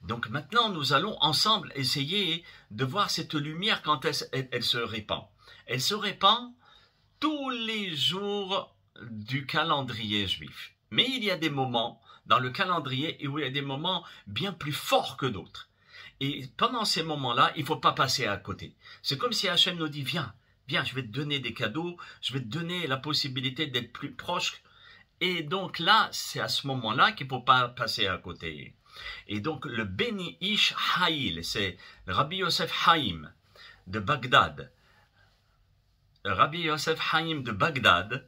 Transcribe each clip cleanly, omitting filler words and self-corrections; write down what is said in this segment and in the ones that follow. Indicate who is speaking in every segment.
Speaker 1: Donc maintenant, nous allons ensemble essayer de voir cette lumière quand elle se répand. Elle se répand tous les jours du calendrier juif. Mais il y a des moments dans le calendrier où il y a des moments bien plus forts que d'autres. Et pendant ces moments-là, il ne faut pas passer à côté. C'est comme si Hachem nous dit, viens, je vais te donner des cadeaux, je vais te donner la possibilité d'être plus proche. Et donc là, c'est à ce moment-là qu'il ne faut pas passer à côté. Et donc le Beni Ish Haïl, c'est Rabbi Yosef Haïm de Bagdad. Rabbi Yosef Haïm de Bagdad,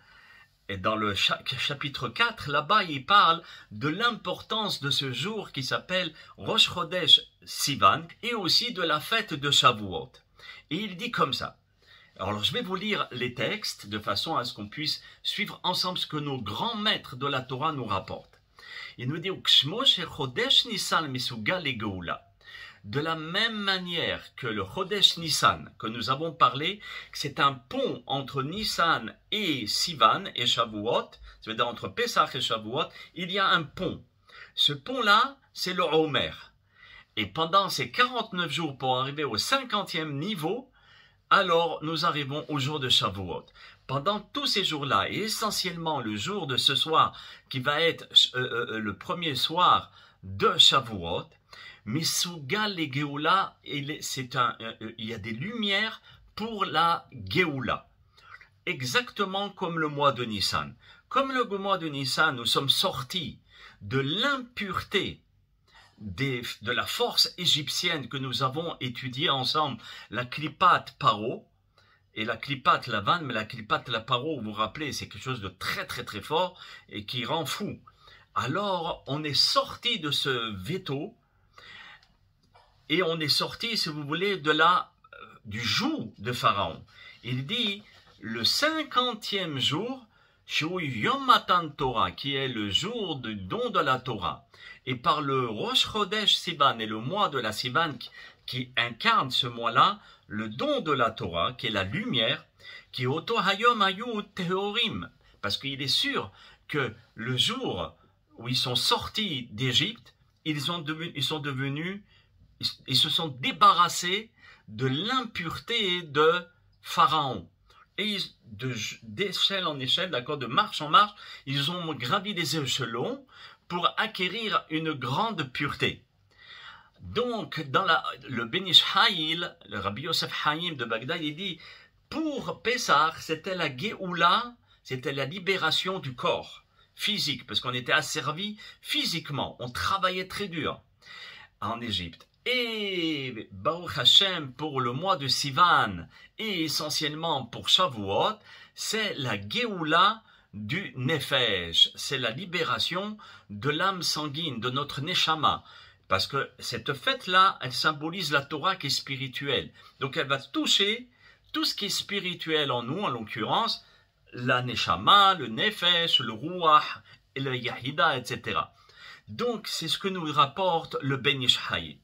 Speaker 1: et dans le chapitre 4, là-bas, il parle de l'importance de ce jour qui s'appelle Rosh Chodesh Sivan et aussi de la fête de Shavuot. Et il dit comme ça. Alors, je vais vous lire les textes de façon à ce qu'on puisse suivre ensemble ce que nos grands maîtres de la Torah nous rapportent. Il nous dit Chodesh Nisan Misuga Legeoula. De la même manière que le Chodesh Nissan que nous avons parlé, c'est un pont entre Nissan et Sivan et Shavuot, c'est-à-dire entre Pesach et Shavuot, il y a un pont. Ce pont-là, c'est le Homer. Et pendant ces 49 jours pour arriver au 50e niveau, alors nous arrivons au jour de Shavuot. Pendant tous ces jours-là, et essentiellement le jour de ce soir, qui va être le premier soir de Shavuot, Misuga le Geoula, il y a des lumières pour la Geoula. Exactement comme le mois de Nissan. Comme le mois de Nissan, nous sommes sortis de l'impureté de la force égyptienne que nous avons étudiée ensemble, la Klipat Paro, et la Klipat Lavan, mais la Klipat la Paro, vous vous rappelez, c'est quelque chose de très très très fort et qui rend fou. Alors, on est sorti de ce veto, et on est sorti, si vous voulez, du joug de Pharaon. Il dit, le 50e jour, Yom Matan Torah, qui est le jour du don de la Torah, et par le Rosh Chodesh Sivan et le mois de la Sivan qui incarne ce mois-là, le don de la Torah, qui est la lumière, qui est Oto Hayom Hayu Tehorim, parce qu'il est sûr que le jour où ils sont sortis d'Égypte, ils se sont débarrassés de l'impureté de Pharaon. Et d'échelle en échelle, d'accord, de marche en marche, ils ont gravi des échelons pour acquérir une grande pureté. Donc, dans le Benish Haïl, le Rabbi Yosef Haïm de Bagdad, il dit, pour Pessah, c'était la Géoula, c'était la libération du corps physique, parce qu'on était asservi physiquement, on travaillait très dur en Égypte. Et Baruch Hashem, pour le mois de Sivan, et essentiellement pour Shavuot, c'est la Géoula du Nefesh, c'est la libération de l'âme sanguine, de notre Neshama. Parce que cette fête-là, elle symbolise la Torah qui est spirituelle. Donc elle va toucher tout ce qui est spirituel en nous, en l'occurrence, la Neshama, le Nefesh, le Ruach, et le Yahida, etc. Donc c'est ce que nous rapporte le Ben Ish Haïl.